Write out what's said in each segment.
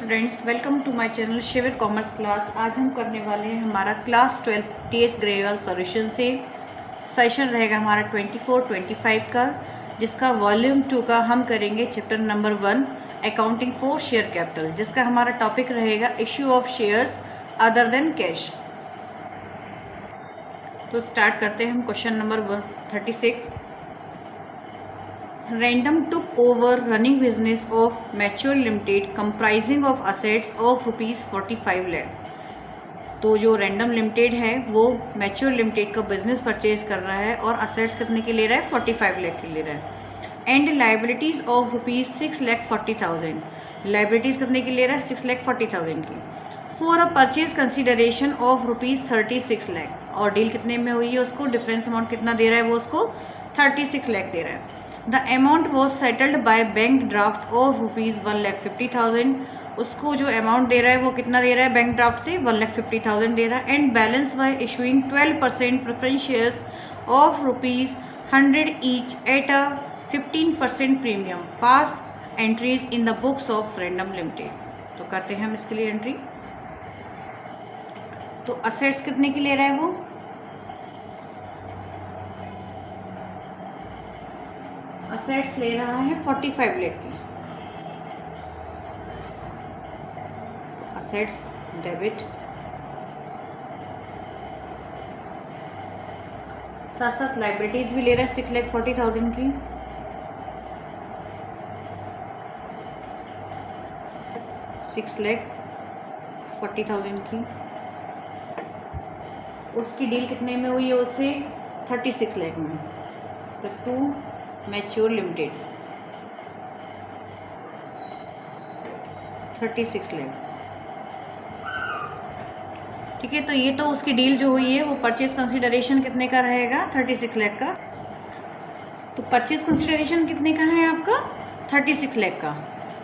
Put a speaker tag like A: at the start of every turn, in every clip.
A: Students, welcome to my channel Shivir commerce class. आज हम करने वाले हैं हमारा क्लास 12 टीएस ग्रेड सॉल्यूशन से सेशन रहेगा हमारा 24-25 का, जिसका वॉल्यूम 2 का हम करेंगे chapter number 1 accounting for share capital, जिसका हमारा टॉपिक रहेगा issue of shares other than cash. तो स्टार्ट करते हैं हम question number 36। Random took over running business of Mature Limited comprising of assets of ₹45 lakh। तो जो रैंडम लिमिटेड है वो मैच्योर लिमिटेड का बिजनेस परचेज कर रहा है और असेट्स कितने के ले रहा है, 45 लाख के ले रहा है। एंड लाइबिलिटीज़ ऑफ ₹6,40,000, लाइबिलिटीज़ कितने की ले रहा है, 6,40,000 की। For a purchase consideration of ₹36 lakh, और डील कितने में हुई है, उसको डिफरेंस अमाउंट कितना दे रहा है, वो उसको 36 लाख दे रहा है। The amount was settled by bank draft of ₹1,50,000, उसको जो अमाउंट दे रहा है वो कितना दे रहा है, बैंक ड्राफ्ट से 1,50,000 दे रहा है। And balance bye issuing 12% preference shares of ₹100 each at a 15% premium. Pass entries in the books of random limited. तो करते हैं हम इसके लिए एंट्री। तो असेट्स कितने की ले रहा है वो, असेट्स ले रहा है 45 लाख की। असेट्स डेबिट, साथ साथ लाइबिलिटीज भी ले रहा है 6,40,000 की। ₹6,40,000 की। उसकी डील कितने में हुई है, उससे 36 लाख में। तो टू मैच्योर लिमिटेड 36 लाख, ठीक है। तो ये तो उसकी डील जो हुई है वो परचेज कंसिडरेशन कितने का रहेगा, 36 लाख का। तो परचेज कंसिडरेशन कितने का है आपका, 36 लाख का।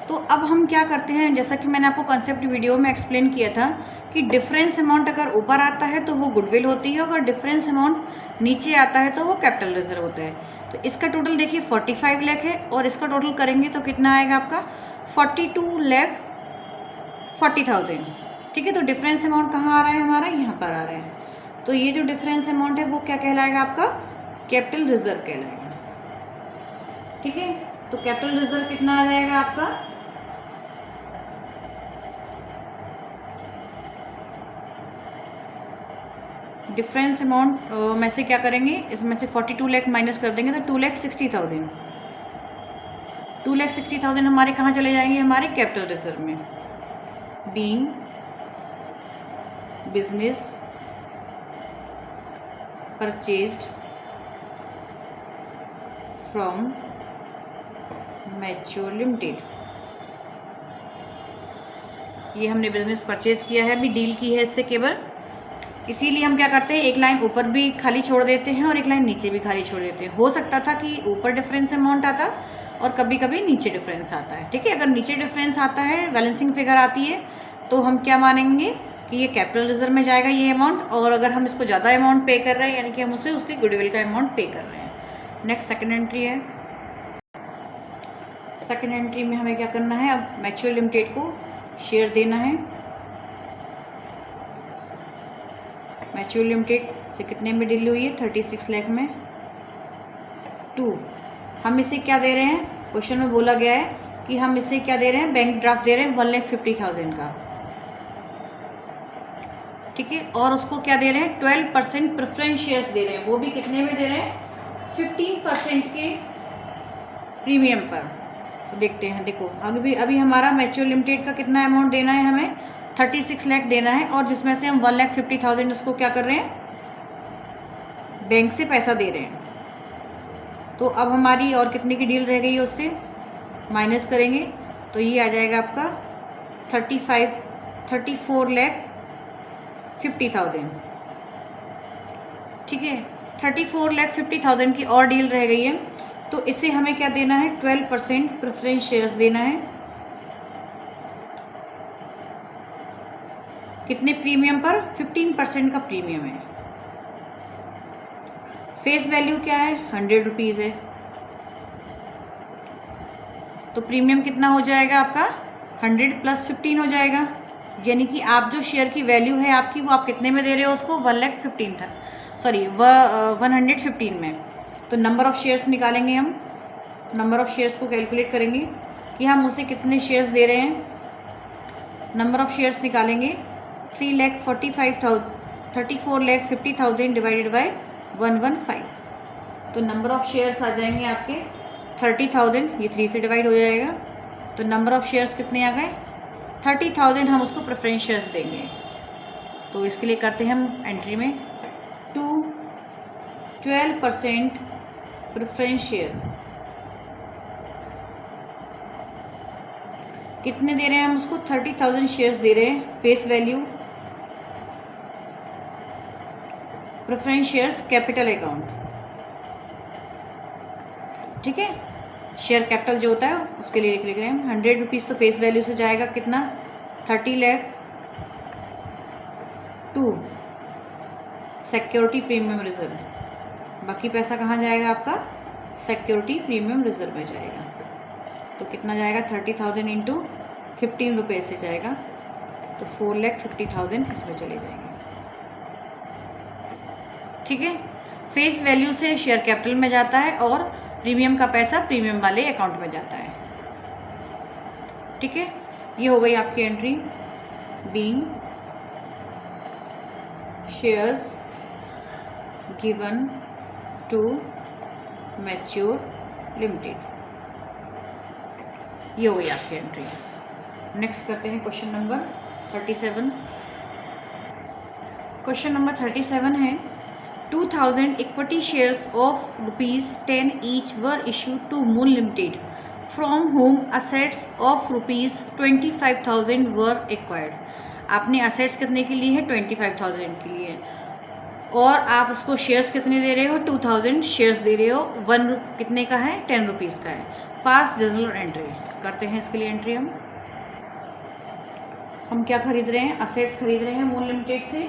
A: तो अब हम क्या करते हैं, जैसा कि मैंने आपको कंसेप्ट वीडियो में एक्सप्लेन किया था कि डिफरेंस अमाउंट अगर ऊपर आता है तो वो गुडविल होती है, अगर डिफरेंस अमाउंट नीचे आता है तो वो कैपिटल रिजर्व होता है। तो इसका टोटल देखिए 45 लाख है, और इसका टोटल करेंगे तो कितना आएगा आपका, 42,40,000, ठीक है। तो डिफरेंस अमाउंट कहाँ आ रहा है हमारा, यहाँ पर आ रहा है। तो ये जो डिफरेंस अमाउंट है वो क्या कहलाएगा आपका, कैपिटल रिजर्व कहलाएगा, ठीक है। तो कैपिटल रिजर्व कितना आ जाएगा आपका, डिफरेंस अमाउंट में से क्या करेंगे, इसमें से 42 लाख माइनस कर देंगे तो 2,60,000। 2,60,000 हमारे कहाँ चले जाएंगे, हमारे कैपिटल रिजर्व में। Being business purchased from mature Limited, ये हमने बिजनेस परचेज किया है, अभी डील की है इससे केवल, इसीलिए हम क्या करते हैं, एक लाइन ऊपर भी खाली छोड़ देते हैं और एक लाइन नीचे भी खाली छोड़ देते हैं। हो सकता था कि ऊपर डिफरेंस अमाउंट आता और कभी कभी नीचे डिफरेंस आता है, ठीक है। अगर नीचे डिफरेंस आता है, बैलेंसिंग फिगर आती है, तो हम क्या मानेंगे कि ये कैपिटल रिजर्व में जाएगा ये अमाउंट, और अगर हम इसको ज़्यादा अमाउंट पे कर रहे हैं यानी कि हम उसे उसके गुडविल का अमाउंट पे कर रहे हैं। नेक्स्ट सेकेंड एंट्री है। सेकेंड एंट्री में हमें क्या करना है, अब मैच्योर लिमिटेड को शेयर देना है। मैच्योर लिमिटेड से कितने में डील हुई है, 36 लाख में। टू, हम इसे क्या दे रहे हैं, क्वेश्चन में बोला गया है कि हम इसे क्या दे रहे हैं, बैंक ड्राफ्ट दे रहे हैं 1,50,000 का, ठीक है। और उसको क्या दे रहे हैं, 12% प्रेफरेंस शेयर्स दे रहे हैं, वो भी कितने में दे रहे हैं, 15% के प्रीमियम पर। तो देखते हैं, देखो अभी हमारा मैच्योर लिमिटेड का कितना अमाउंट देना है, हमें 36 लाख देना है, और जिसमें से हम 1,50,000 उसको क्या कर रहे हैं, बैंक से पैसा दे रहे हैं। तो अब हमारी और कितने की डील रह गई है, उससे माइनस करेंगे तो ये आ जाएगा आपका 34,50,000, ठीक है। 34,50,000 की और डील रह गई है, तो इसे हमें क्या देना है, 12% प्रेफरेंस शेयर्स देना है। कितने प्रीमियम पर, 15% का प्रीमियम है। फेस वैल्यू क्या है, 100 रुपीज़ है। तो प्रीमियम कितना हो जाएगा आपका, 100 प्लस 15 हो जाएगा, यानी कि आप जो शेयर की वैल्यू है आपकी वो आप कितने में दे रहे हो उसको 1,15,000 था, सॉरी 115 में। तो नंबर ऑफ़ शेयर्स निकालेंगे हम, नंबर ऑफ़ शेयर्स को कैलकुलेट करेंगे कि हम उसे कितने शेयर्स दे रहे हैं। नंबर ऑफ़ शेयर्स निकालेंगे 34,50,000 डिवाइडेड बाय 115। तो नंबर ऑफ़ शेयर्स आ जाएंगे आपके 30,000, ये 3 से डिवाइड हो जाएगा। तो नंबर ऑफ़ शेयर्स कितने आ गए 30,000, हम उसको प्रेफरेंस शेयर्स देंगे। तो इसके लिए करते हैं हम एंट्री में 12% प्रेफरेंस शेयर। कितने दे रहे हैं हम उसको 30,000 शेयर्स दे रहे हैं face value. Preference shares capital account, ठीक है, शेयर कैपिटल जो होता है उसके लिए लिख रहे हैं 100 रुपीज़। तो फेस वैल्यू से जाएगा कितना 30 lakh to security premium reserve. बाकी पैसा कहाँ जाएगा आपका सिक्योरिटी प्रीमियम रिजर्व में जाएगा। तो कितना जाएगा 30,000 इंटू 15 रुपये से जाएगा, तो 4,50,000 इसमें चले जाएंगे, ठीक है। फेस वैल्यू से शेयर कैपिटल में जाता है और प्रीमियम का पैसा प्रीमियम वाले अकाउंट में जाता है, ठीक है। ये हो गई आपकी entry being shares given to Mature Limited. ये हो गई आपकी एंट्री। नेक्स्ट करते हैं क्वेश्चन नंबर 37। क्वेश्चन नंबर 37 है 2000 equity shares of ₹10 each were issued to Moon Limited from whom assets of ₹25,000 were acquired. आपने असेट्स कितने के लिए है 25,000 के लिए, और आप उसको शेयर्स कितने दे रहे हो 2000 शेयर्स दे रहे हो। कितने का है 10 रुपीज़ का है। पास जर्नल एंट्री करते हैं इसके लिए एंट्री हम क्या खरीद रहे हैं असेट्स खरीद रहे हैं मून लिमिटेड से।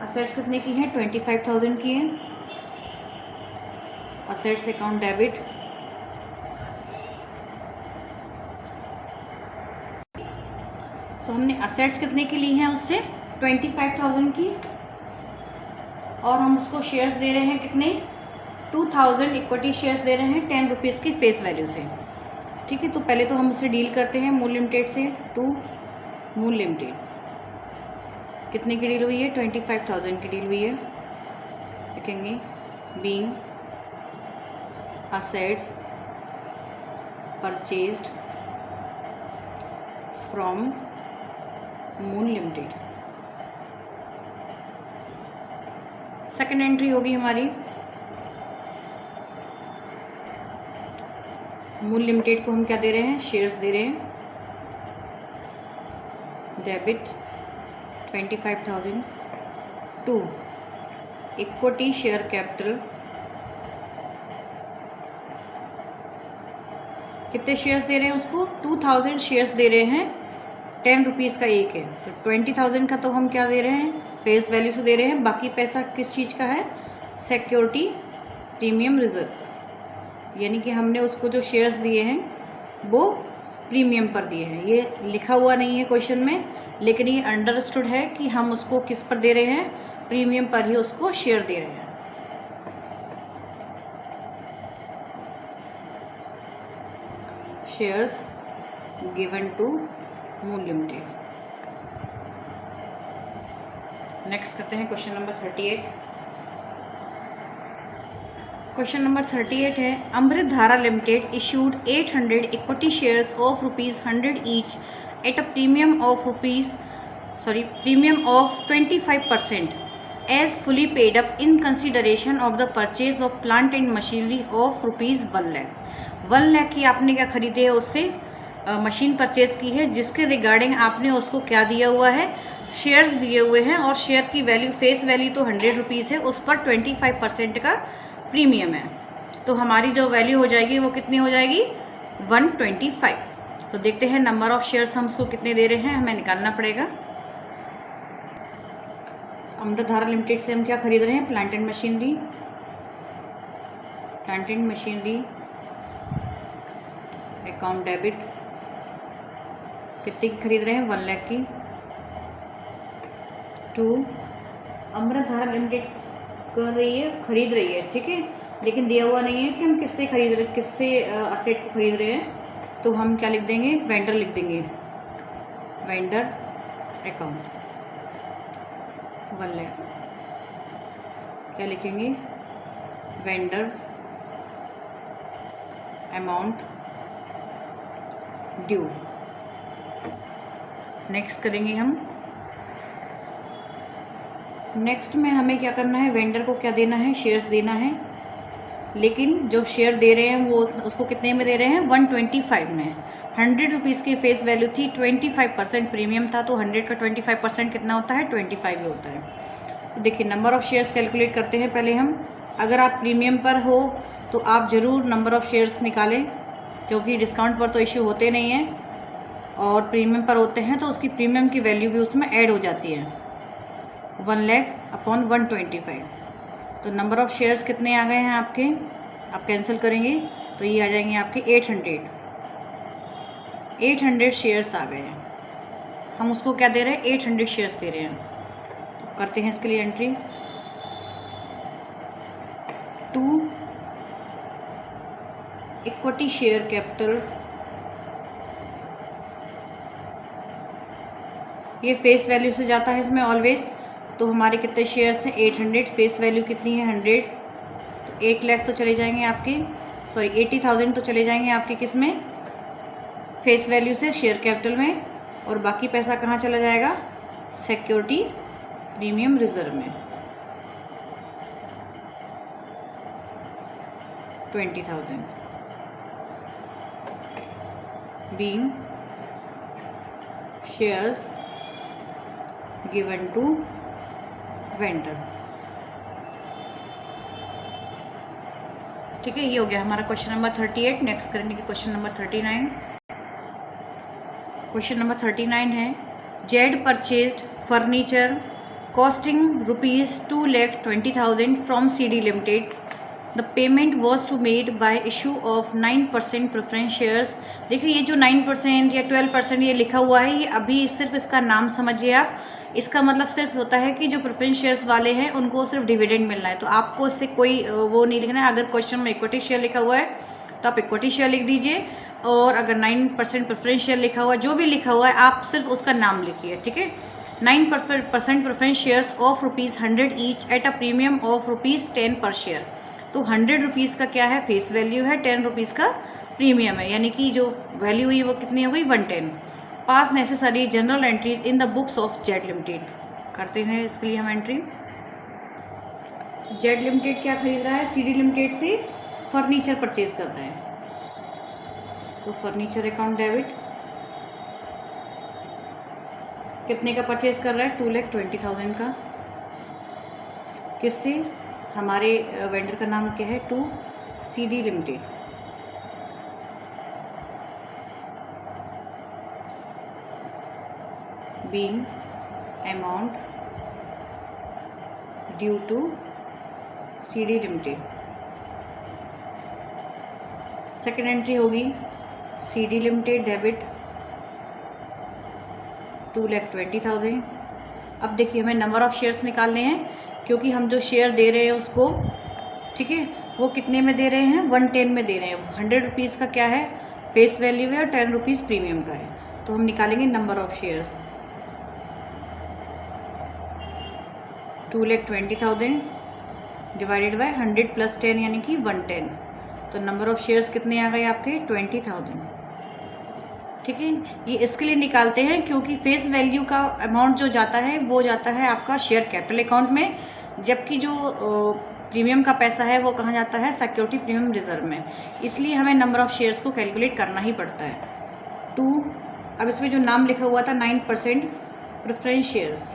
A: असेट्स कितने की हैं 25,000 की है। असेट्स अकाउंट डेबिट, तो हमने असेट्स कितने की ली हैं उससे 25,000 की, और हम उसको शेयर्स दे रहे हैं कितने 2000 इक्विटी शेयर्स दे रहे हैं 10 रुपीज़ की फेस वैल्यू से, ठीक है। तो पहले तो हम उससे डील करते हैं मून लिमिटेड से। टू मून लिमिटेड कितने की डील हुई है 25,000 की डील हुई है। लिखेंगे being assets purchased from moon limited. Second entry होगी हमारी मून लिमिटेड को हम क्या दे रहे हैं शेयर्स दे रहे हैं। Debit 25,000 to equity share capital, कितने शेयर्स दे रहे हैं उसको 2000 शेयर्स दे रहे हैं 10 रुपीज़ का एक है। तो 20,000 का तो हम क्या दे रहे हैं फेस वैल्यू से दे रहे हैं। बाकी पैसा किस चीज़ का है सिक्योरिटी प्रीमियम रिजर्व, यानी कि हमने उसको जो शेयर्स दिए हैं वो प्रीमियम पर दिए हैं। ये लिखा हुआ नहीं है क्वेश्चन में, लेकिन ये अंडरस्टूड है कि हम उसको किस पर दे रहे हैं प्रीमियम पर ही उसको शेयर दे रहे हैं। Shares given to Moon limited. Next करते हैं क्वेश्चन नंबर 38। क्वेश्चन नंबर 38 है Amritdhara limited issued 800 equity shares of ₹100 each at a premium of 25% as fully paid up in consideration of the purchase of plant and machinery of ₹1 lakh. 1 lakh की आपने क्या खरीदे है उससे machine purchase की है, जिसके रिगार्डिंग आपने उसको क्या दिया हुआ है शेयर्स दिए हुए हैं, और शेयर की वैल्यू फेस वैल्यू तो 100 रुपीज़ है, उस पर 25% का प्रीमियम है। तो हमारी जो वैल्यू हो जाएगी वो कितनी हो जाएगी 125। तो देखते हैं नंबर ऑफ शेयर्स हम उसको कितने दे रहे हैं, हमें निकालना पड़ेगा। अमृतधारा लिमिटेड से हम क्या खरीद रहे हैं plant and machinery account debit कितने की खरीद रहे हैं? 1 लाख की। टू, अमृतधारा लिमिटेड कर रही है, खरीद रही है, ठीक है, लेकिन दिया हुआ नहीं है कि हम किससे खरीद रहे, किससे असेट को खरीद रहे हैं, तो हम क्या लिख देंगे? वेंडर लिख देंगे, वेंडर अकाउंट 1 लाख। क्या लिखेंगे? Vendor amount due. नेक्स्ट करेंगे हम। नेक्स्ट में हमें क्या करना है? वेंडर को क्या देना है? शेयर्स देना है, लेकिन जो शेयर दे रहे हैं वो उसको कितने में दे रहे हैं? 125 में। 100 रुपीज़ की फेस वैल्यू थी, 25% प्रीमियम था, तो 100 का 25% कितना होता है? 25 ही होता है। तो देखिए नंबर ऑफ़ शेयर्स कैलकुलेट करते हैं पहले हम। अगर आप प्रीमियम पर हो तो आप ज़रूर नंबर ऑफ़ शेयर्स निकालें, क्योंकि डिस्काउंट पर तो इश्यू होते नहीं हैं, और प्रीमियम पर होते हैं तो उसकी प्रीमियम की वैल्यू भी उसमें ऐड हो जाती है। 1 लाख अपॉन 125, तो नंबर ऑफ़ शेयर्स कितने आ गए हैं आपके? आप कैंसिल करेंगे तो ये आ जाएंगे आपके 800 शेयर्स आ गए हैं। हम उसको क्या दे रहे हैं? 800 शेयर्स दे रहे हैं। तो करते हैं इसके लिए एंट्री। 2 इक्विटी शेयर कैपिटल, ये फेस वैल्यू से जाता है इसमें ऑलवेज। तो हमारे कितने शेयर्स हैं? 800। फेस वैल्यू कितनी है? 100। तो 8 लाख तो चले जाएंगे आपके, सॉरी 80,000 तो चले जाएंगे आपके किस में? फेस वैल्यू से शेयर कैपिटल में, और बाकी पैसा कहाँ चला जाएगा? सिक्योरिटी प्रीमियम रिजर्व में 20,000 being shares given to vendor. ठीक है, ये हो गया हमारा क्वेश्चन नंबर 38। नेक्स्ट करेंगे क्वेश्चन नंबर 39। क्वेश्चन नंबर 39 है, Z purchased furniture costing ₹2,20,000 from CD Limited. The payment was to made by issue of 9% preference shares. देखिए ये जो 9% या 12% ये लिखा हुआ है, ये अभी सिर्फ इसका नाम समझिए आप। इसका मतलब सिर्फ होता है कि जो प्रेफरेंस शेयर्स वाले हैं उनको सिर्फ डिविडेंड मिलना है, तो आपको इससे कोई वो नहीं लिखना है। अगर क्वेश्चन में इक्विटी शेयर लिखा हुआ है तो आप इक्विटी शेयर लिख दीजिए, और अगर 9% प्रेफरेंस शेयर लिखा हुआ है, जो भी लिखा हुआ है आप सिर्फ उसका नाम लिखिए, ठीक है। 9% preference shares of ₹100 each at a premium of ₹10 पर शेयर। तो 100 रुपीज़ का क्या है? फेस वैल्यू है, 10 रुपीज़ का प्रीमियम है, यानी कि जो वैल्यू हुई वो कितनी हो गई? 110। पास necessary general entries in the books of Z limited. करते हैं इसके लिए हम एंट्री। जेड लिमिटेड क्या खरीद रहा है? CD लिमिटेड से फर्नीचर परचेज कर रहा है, तो फर्नीचर अकाउंट डेबिट। कितने का परचेज कर रहा है? 2,20,000 का। किससे? हमारे वेंडर का नाम क्या है? To CD Limited. Being amount due to CD Limited. Second entry होगी CD लिमिटेड डेबिट 2,20,000। अब देखिए हमें नंबर ऑफ़ शेयर्स निकालने हैं, क्योंकि हम जो शेयर दे रहे हैं उसको, ठीक है, वो कितने में दे रहे हैं? 110 में दे रहे हैं। 100 रुपीज़ का क्या है? फेस वैल्यू है, और 10 रुपीज़ प्रीमियम का है। तो हम निकालेंगे number of shares. 2,20,000 divided by 100 + 10 यानी कि 110। तो नंबर ऑफ़ शेयर्स कितने आ गए आपके? 20,000। ठीक है, ये इसके लिए निकालते हैं क्योंकि फेस वैल्यू का अमाउंट जो जाता है वो जाता है आपका शेयर कैपिटल अकाउंट में, जबकि जो प्रीमियम का पैसा है वो कहाँ जाता है? सिक्योरिटी प्रीमियम रिजर्व में। इसलिए हमें नंबर ऑफ़ शेयर्स को कैलकुलेट करना ही पड़ता है। 2, अब इसमें जो नाम लिखा हुआ था 9% preference shares,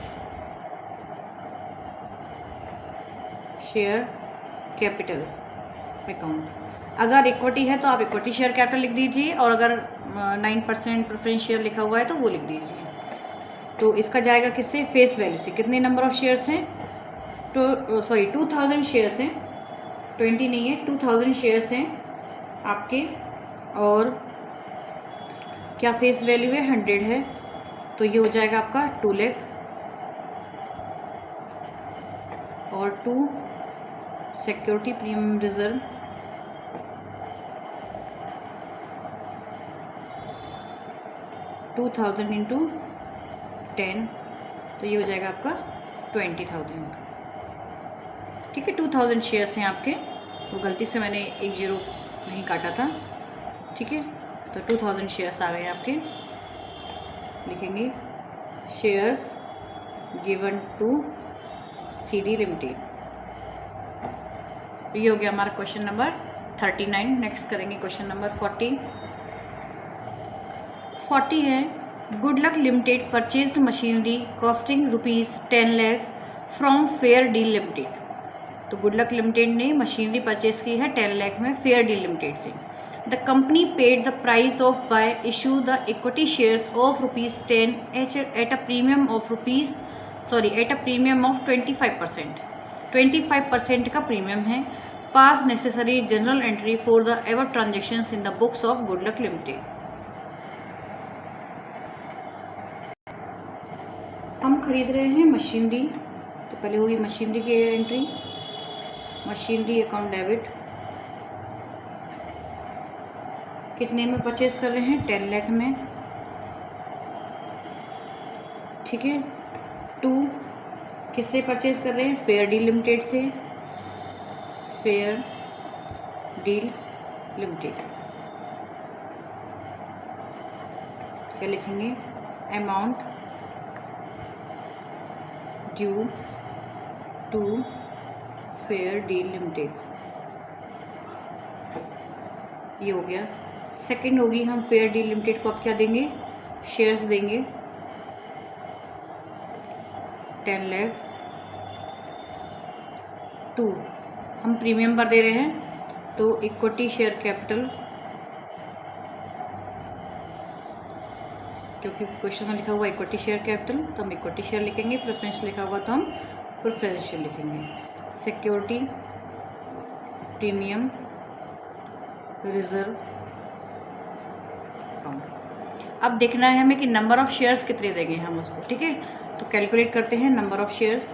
A: share capital account. अगर इक्विटी है तो आप इक्विटी शेयर कैपिटल लिख दीजिए, और अगर 9% प्रेफरेंस शेयर लिखा हुआ है तो वो लिख दीजिए। तो इसका जाएगा किससे? फेस वैल्यू से। कितने नंबर ऑफ़ शेयर्स हैं? 2,000 शेयर्स हैं, 20 नहीं है, 2,000 शेयर्स हैं आपके। और क्या फेस वैल्यू है, 100 है, तो ये हो जाएगा आपका 2 लाख। और 2 सिक्योरिटी प्रीमियम रिजर्व, $2000 इंटू 10, तो ये हो जाएगा आपका 20,000। ठीक है, 2000 शेयर्स हैं आपके, तो गलती से मैंने एक जीरो नहीं काटा था। ठीक है, तो 2000 शेयर्स आ गए आपके। लिखेंगे shares given to CD Limited. ये हो गया हमारा क्वेश्चन नंबर 39। नेक्स्ट करेंगे क्वेश्चन नंबर 40 है, Good Luck Limited purchased machinery costing ₹10 lakh from Fair Deal Limited. तो गुड लक लिमिटेड ने मशीनरी परचेज की है 10 लाख में फेयर डील लिमिटेड से। The company paid the price of by issue the equity shares of ₹10 at a premium of 25%। 25% का premium है। पास necessary general entry for the ever transactions in the books of good Luck limited. हम खरीद रहे हैं machinery, तो पहले होगी machinery की एंट्री, मशीनरी अकाउंट डेबिट। कितने में परचेज कर रहे हैं, 10 लाख में। ठीक है, 2 किससे परचेज कर रहे हैं, फेयर डील लिमिटेड से, फेयर डील लिमिटेड। क्या लिखेंगे, amount due to Fair Deal Limited, ये हो गया। सेकंड होगी, हम फेयर डील लिमिटेड को अब क्या देंगे, शेयर्स देंगे 10 लाख। 2 हम प्रीमियम पर दे रहे हैं, तो इक्विटी शेयर कैपिटल, क्योंकि क्वेश्चन में लिखा हुआ इक्विटी शेयर कैपिटल, तो हम इक्विटी शेयर लिखेंगे। प्रेफरेंस लिखा हुआ तो हम प्रेफरेंशियल लिखेंगे। Security premium reserve account. अब देखना है हमें कि नंबर ऑफ शेयर्स कितने देंगे हम उसको। ठीक है, तो कैलकुलेट करते हैं नंबर ऑफ शेयर्स।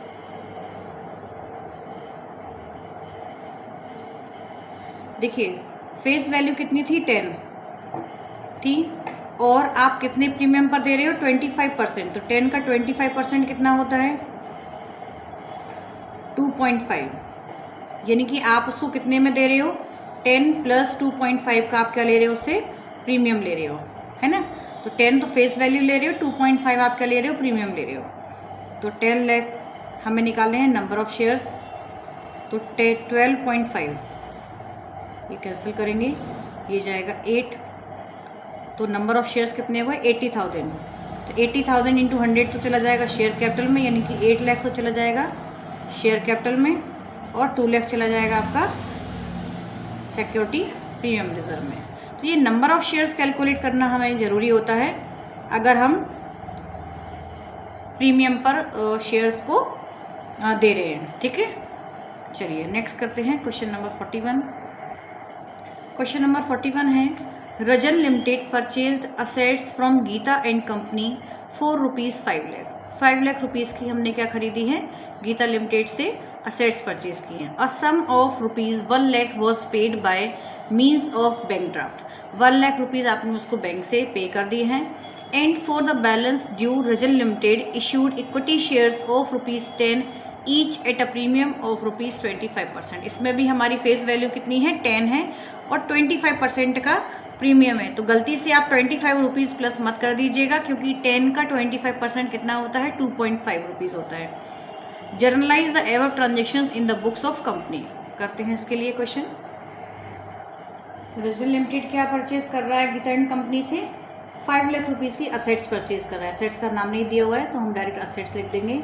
A: देखिए फेस वैल्यू कितनी थी, 10 थी, और आप कितने प्रीमियम पर दे रहे हो, 25%। तो 10 का 25% कितना होता है, 2.5, यानी कि आप उसको कितने में दे रहे हो, 10 + 2.5 का आप क्या ले रहे हो, उससे प्रीमियम ले रहे हो, है ना। तो 10 तो फेस वैल्यू ले रहे हो, 2.5 आप क्या ले रहे हो, प्रीमियम ले रहे हो। तो 10 लाख हमें निकालने हैं नंबर ऑफ शेयर्स, तो 12.5 ये कैंसिल करेंगे, ये जाएगा 8। तो नंबर ऑफ शेयर्स कितने हुए, 80,000। तो 80,000 इंटू 100 तो चला जाएगा शेयर कैपिटल में, यानी कि 8 लाख तो चला जाएगा शेयर कैपिटल में, और 2 लाख चला जाएगा आपका सिक्योरिटी प्रीमियम रिजर्व में। तो ये नंबर ऑफ शेयर्स कैलकुलेट करना हमें ज़रूरी होता है अगर हम प्रीमियम पर शेयर्स को दे रहे हैं। ठीक है, चलिए नेक्स्ट करते हैं क्वेश्चन नंबर 41। क्वेश्चन नंबर 41 है, Rajan limited purchased assets from Geeta and company for ₹5 lakh. 5 lakh rupees की हमने क्या खरीदी है, गीता लिमिटेड से असेट्स परचेज किए हैं। A sum of ₹1 lakh was paid by means of bank draft. 1 lakh rupees आपने उसको बैंक से पे कर दिए हैं। And for the balance due Rajan limited issued equity shares of ₹10 each at a premium of ₹25%। इसमें भी हमारी फेस वैल्यू कितनी है, 10 है, और 25% का प्रीमियम है। तो गलती से आप 25 रुपीज़ प्लस मत कर दीजिएगा, क्योंकि 10 का 25% कितना होता है, 2.5 रुपीज़ होता है। Generalized the ever transactions in the books of company. करते हैं इसके लिए क्वेश्चन। रजन लिमिटेड क्या परचेज कर रहा है गीता एंड कंपनी से, 5 लाख रुपीज़ की असेट्स परचेज कर रहा है। असेट्स का नाम नहीं दिया हुआ है, तो हम डायरेक्ट असेट्स लिख देंगे।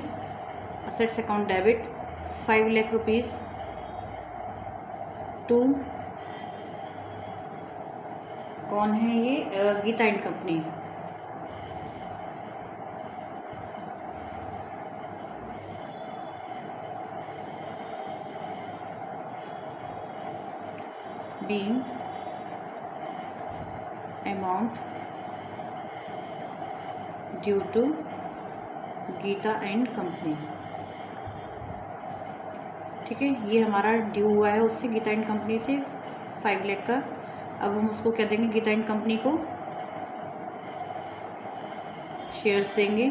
A: Assets account debit 5 lakh rupees to, कौन है ये, Geeta and Company. Being amount due to Geeta and Company. ठीक है, ये हमारा ड्यू हुआ है उससे, गीता एंड कंपनी से 5 लाख का। अब हम उसको क्या देंगे, गीता एंड कंपनी को शेयर्स देंगे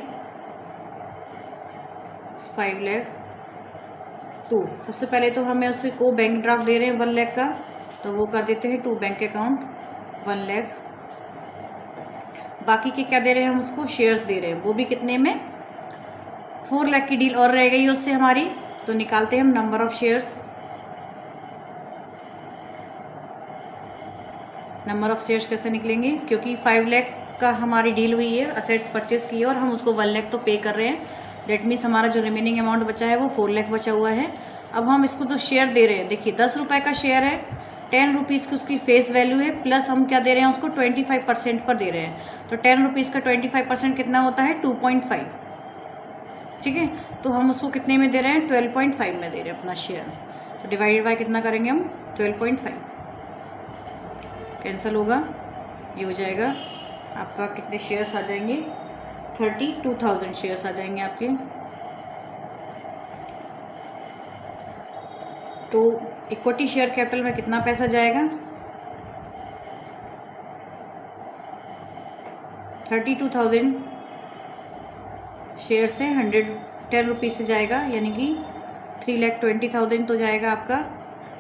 A: 5 लाख टू। सबसे पहले तो हमें उससे को बैंक ड्राफ्ट दे रहे हैं 1 लाख का, तो वो कर देते हैं टू बैंक अकाउंट 1 लाख। बाकी के क्या दे रहे हैं, हम उसको शेयर्स दे रहे हैं, वो भी कितने में, 4 लाख की डील और रह गई उससे हमारी। तो निकालते हैं हम number of shares. Number of shares कैसे निकलेंगे, क्योंकि 5 लाख का हमारी डील हुई है, असेट्स परचेज की है और हम उसको 1 लाख तो पे कर रहे हैं। दैट मीन्स हमारा जो रिमेनिंग अमाउंट बचा है वो 4 लाख बचा हुआ है। अब हम इसको तो शेयर दे रहे हैं, देखिए 10 रुपये का शेयर है, 10 रुपीज़ की उसकी फेस वैल्यू है, प्लस हम क्या दे रहे हैं उसको 25% पर दे रहे हैं। तो 10 रुपीज़ का 25% कितना होता है, 2.5। ठीक है, तो हम उसको कितने में दे रहे हैं, 12.5 में दे रहे हैं अपना शेयर। तो डिवाइडेड बाय कितना करेंगे हम, 12.5 कैंसिल होगा, ये हो जाएगा आपका, कितने शेयर्स आ जाएंगे, 32,000 शेयर्स आ जाएंगे आपके। तो इक्विटी शेयर कैपिटल में कितना पैसा जाएगा, 32,000 शेयर से 110 रुपीज़ से जाएगा, यानी कि 3,20,000 तो जाएगा आपका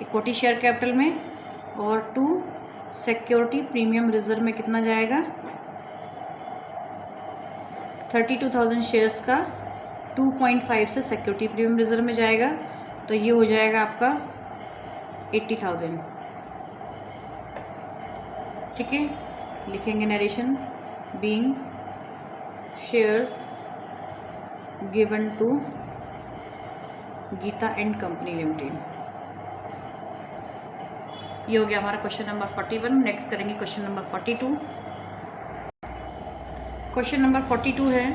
A: इक्विटी शेयर कैपिटल में। और 2 सिक्योरिटी प्रीमियम रिजर्व में कितना जाएगा, 32,000 शेयर्स का 2.5 से सिक्योरिटी प्रीमियम रिजर्व में जाएगा, तो ये हो जाएगा आपका 80,000। ठीक है, लिखेंगे narration, being shares given to Geeta and Company Limited. ये हो गया हमारा क्वेश्चन नंबर 41। नेक्स्ट करेंगे क्वेश्चन नंबर 42। क्वेश्चन नंबर 42 है,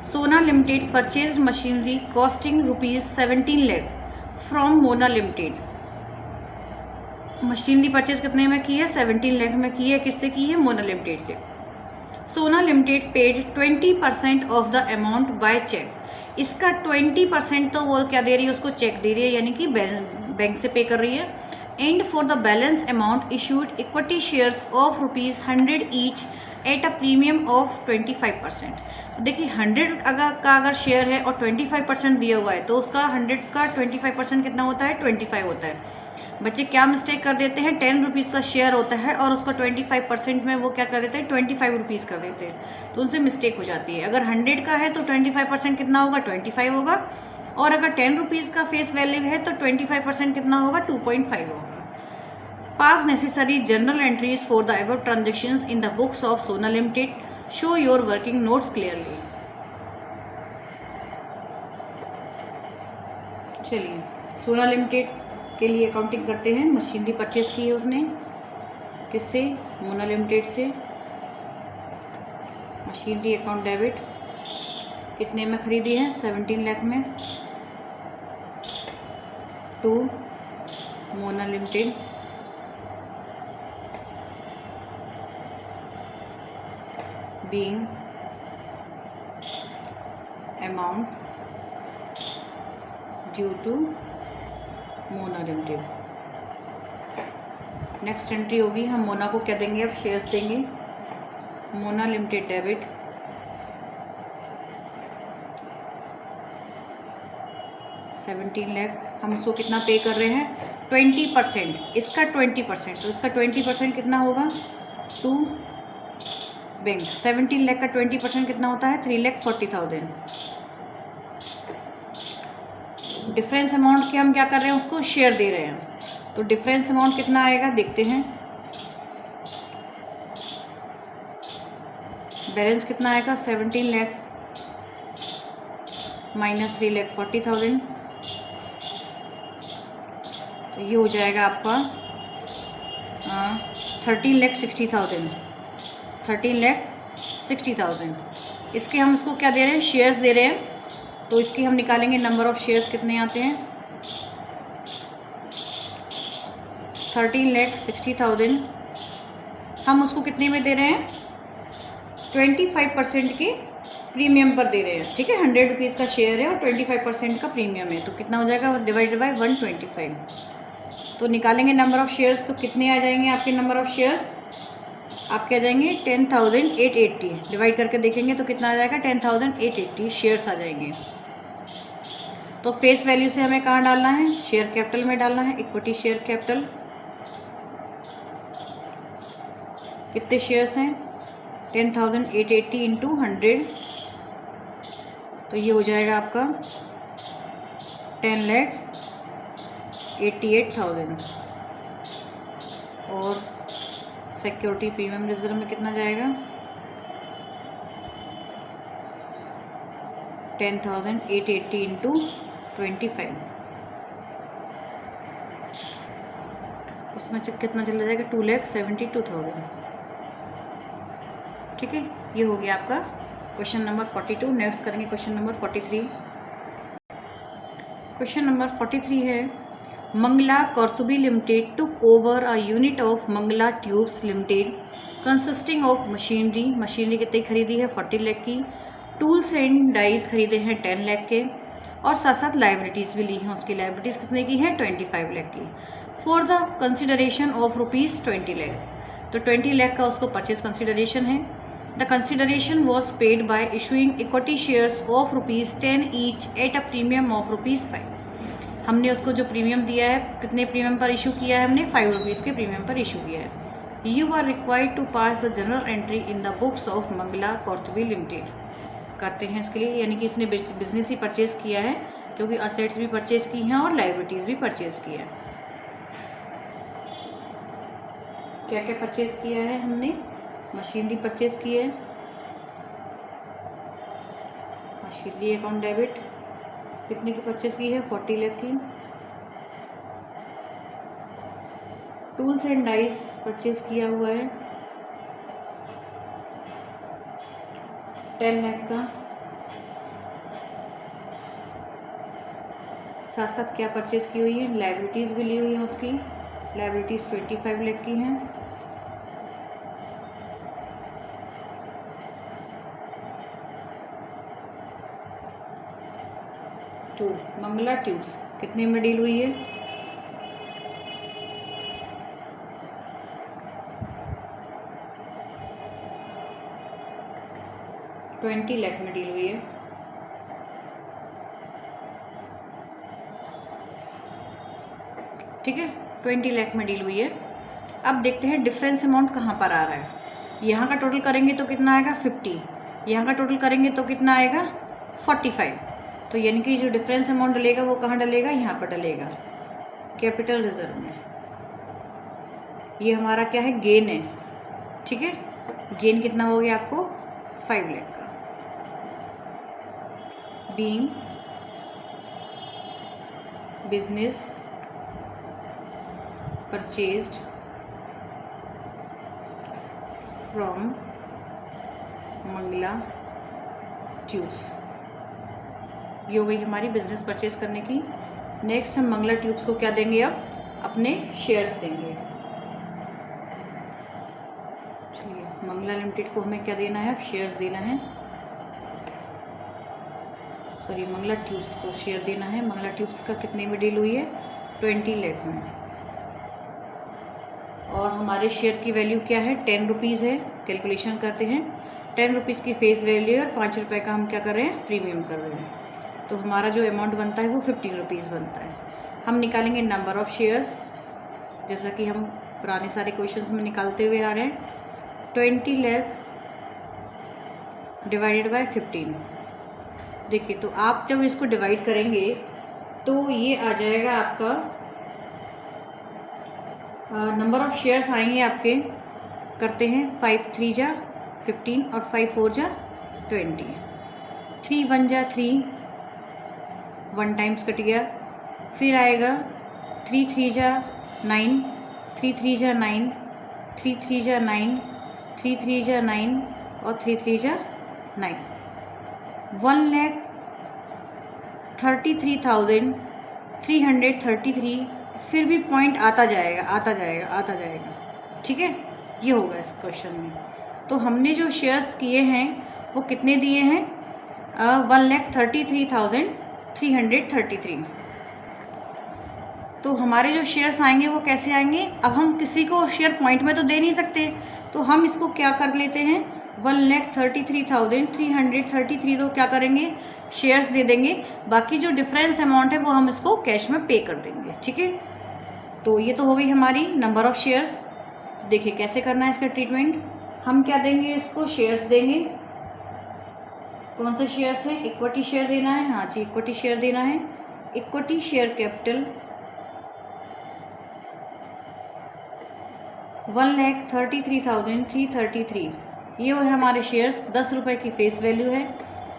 A: Sona Limited purchase machinery costing ₹17 lakh from Mona Limited. Machinery purchase कितने में की है, 17 लाख में की है, किससे की है, मोना लिमिटेड से। Sona Limited paid 20% of the amount by cheque. इसका 20% तो वो क्या दे रही है, उसको चेक दे रही है, यानी कि बैंक से पे कर रही है। And for the balance amount issued equity shares of ₹100 each at a premium of 25%। तो देखिए 100 अगर शेयर है और 25% दिया हुआ है, तो उसका 100 का 25% कितना होता है, 25 होता है। बच्चे क्या मिस्टेक कर देते हैं, 10 रुपीज़ का शेयर होता है और उसका 25% में वो क्या कर देते हैं, 25 रुपीज़ कर देते हैं, तो उनसे मिस्टेक हो जाती है। अगर 100 का है तो 25% कितना होगा, 25 होगा, और अगर 10 रुपीज़ का फेस वैल्यू है तो 25% कितना होगा, 2.5 होगा। Pass necessary general entries for the above transactions in the books of Sona limited, show your working notes clearly. चलिए सोना लिमिटेड के लिए अकाउंटिंग करते हैं। मशीनरी परचेज की है उसने, किससे, मोना लिमिटेड से। मशीनरी अकाउंट डेबिट कितने में खरीदी है, 17 लाख में, to Mona Limited being amount due to Mona Limited. Next entry होगी, हम मोना को क्या देंगे, अब शेयर्स देंगे। मोना लिमिटेड डेबिट 17 लाख, हम उसको कितना पे कर रहे हैं, 20%, इसका 20%, तो इसका 20% कितना होगा, टू बैंक। 17 लाख का 20% कितना होता है, 3,40,000। डिफरेंस अमाउंट के हम क्या कर रहे हैं, उसको शेयर दे रहे हैं, तो डिफरेंस अमाउंट कितना आएगा देखते हैं। बैलेंस कितना आएगा, 17 लाख माइनस 3,40,000, तो ये हो जाएगा आपका 13,60,000। 13,60,000 इसके हम उसको क्या दे रहे हैं, शेयर्स दे रहे हैं, तो इसकी हम निकालेंगे नंबर ऑफ शेयर्स कितने आते हैं, 13,60,000 हम उसको कितने में दे रहे हैं, 25% के प्रीमियम पर दे रहे हैं, ठीक है। 100 रुपीज़ का शेयर है और 25% का प्रीमियम है, तो कितना हो जाएगा डिवाइडेड बाय 125। तो निकालेंगे नंबर ऑफ़ शेयर्स, तो कितने आ जाएंगे आपके नंबर ऑफ़ शेयर्स, आपके आ जाएंगे 10,880। डिवाइड करके देखेंगे तो कितना आ जाएगा 10,880 शेयर्स आ जाएंगे। तो फेस वैल्यू से हमें कहाँ डालना है, शेयर कैपिटल में डालना है, इक्विटी शेयर कैपिटल। कितने शेयर्स हैं 10,880 इंटू 100, तो ये हो जाएगा आपका 10,88,000। और सिक्योरिटी प्रीमियम रिजर्व में कितना जाएगा 10,880 इंटू 25, इसमें कितना चला जाएगा 2,72,000, ठीक है। ये हो गया आपका क्वेश्चन नंबर 42। नेक्स्ट करेंगे क्वेश्चन नंबर 43। क्वेश्चन नंबर 43 है, मंगला कॉर्तुबी limited took over a unit of Mangla tubes limited consisting of machinery. Machinery कितनी खरीदी है 40 लाख की, टूल्स एंड डाइज खरीदे हैं 10 लाख के, और साथ साथ लाइबिलिटीज़ भी ली हैं। उसकी लाइबिलिटीज़ कितने की है 25 लाख की, for the consideration of ₹20 lakh. तो 20 लाख का उसको परचेज कंसिडरेशन है। The consideration was paid bye issuing equity shares of ₹10 each at a premium of ₹5। हमने उसको जो प्रीमियम दिया है, कितने प्रीमियम पर इशू किया है हमने, ₹5 के प्रीमियम पर इशू किया है। You are required to pass the general entry in the books of Mangla कॉर्तुबी लिमिटेड। करते हैं इसके लिए, यानी कि इसने बिजनेस ही परचेज किया है, क्योंकि असेट्स भी परचेज की हैं और लाइबिलिटीज़ भी परचेज किया है। क्या क्या परचेज किया है हमने, मशीनरी परचेज की है, मशीनरी अकाउंट डेबिट कितने की परचेज की है 40 लाख की, टूल्स एंड डाइस परचेज किया हुआ है 10 लाख का, साथ साथ क्या परचेज की हुई है, लाइबिलिटीज़ भी ली हुई है उसकी, लाइबिलिटीज़ 25 लाख की हैं। टू मंगला ट्यूब्स कितने में डील हुई है, $20 लाख में डील हुई है। ठीक है, 20 लाख में डील हुई है। अब देखते हैं डिफरेंस अमाउंट कहाँ पर आ रहा है। यहाँ का टोटल करेंगे तो कितना आएगा 50, यहाँ का टोटल करेंगे तो कितना आएगा 45। तो यानी कि जो डिफरेंस अमाउंट डलेगा वो कहाँ डलेगा, यहाँ पर डलेगा कैपिटल रिजर्व में। ये हमारा क्या है, गेन है। ठीक है, गेन कितना हो गया आपको 5 लाख का। Being business purchased from Mangala Tubes. ये हो गई हमारी बिजनेस परचेज करने की। नेक्स्ट हम मंगला ट्यूब्स को क्या देंगे, अब अपने शेयर्स देंगे। चलिए, मंगला लिमिटेड को हमें क्या देना है, अब शेयर्स देना है। सॉरी, मंगला ट्यूब्स को शेयर देना है। मंगला ट्यूब्स का कितने में डील हुई है 20 लाख में, और हमारे शेयर की वैल्यू क्या है 10 रुपीज़ है। कैलकुलेशन करते हैं, 10 रुपीज़ की फेस वैल्यू है और 5 रुपये का हम क्या कर रहे हैं, प्रीमियम कर रहे हैं। तो हमारा जो अमाउंट बनता है वो 15 रुपीज़ बनता है। हम निकालेंगे नंबर ऑफ़ शेयर्स, जैसा कि हम पुराने सारे क्वेश्चंस में निकालते हुए आ रहे हैं। 20 लाख डिवाइडेड बाय 15। देखिए, तो आप जब इसको डिवाइड करेंगे तो ये आ जाएगा आपका नंबर ऑफ़ शेयर्स आएंगे आपके, करते हैं 5 3 जा 15 और 5 4 जा 20, 3 1 जा 3, 1 टाइम्स कट गया। फिर आएगा 3 3 जा 9, 3 3 जा 9, 3 3 जा 9, 3 3 जा 9 और 3 3 जा 9। 1,33,333। फिर भी पॉइंट आता जाएगा आता जाएगा आता जाएगा। ठीक है, ये होगा इस क्वेश्चन में। तो हमने जो शेयर्स किए हैं वो कितने दिए हैं 1,33,333। तो हमारे जो शेयर्स आएंगे वो कैसे आएंगे? अब हम किसी को शेयर पॉइंट में तो दे नहीं सकते, तो हम इसको क्या कर लेते हैं, 1,33,333 तो क्या करेंगे, शेयर्स दे देंगे। बाकी जो डिफरेंस अमाउंट है वो हम इसको कैश में पे कर देंगे। ठीक है, तो ये तो हो गई हमारी नंबर ऑफ शेयर्स। तो देखिए कैसे करना है इसका ट्रीटमेंट। हम क्या देंगे, इसको शेयर्स देंगे। कौन से शेयर्स है, इक्विटी शेयर देना है, हाँ जी इक्विटी शेयर देना है। इक्विटी शेयर कैपिटल 1,33,333, ये वो है हमारे शेयर्स। 10 रुपये की फेस वैल्यू है,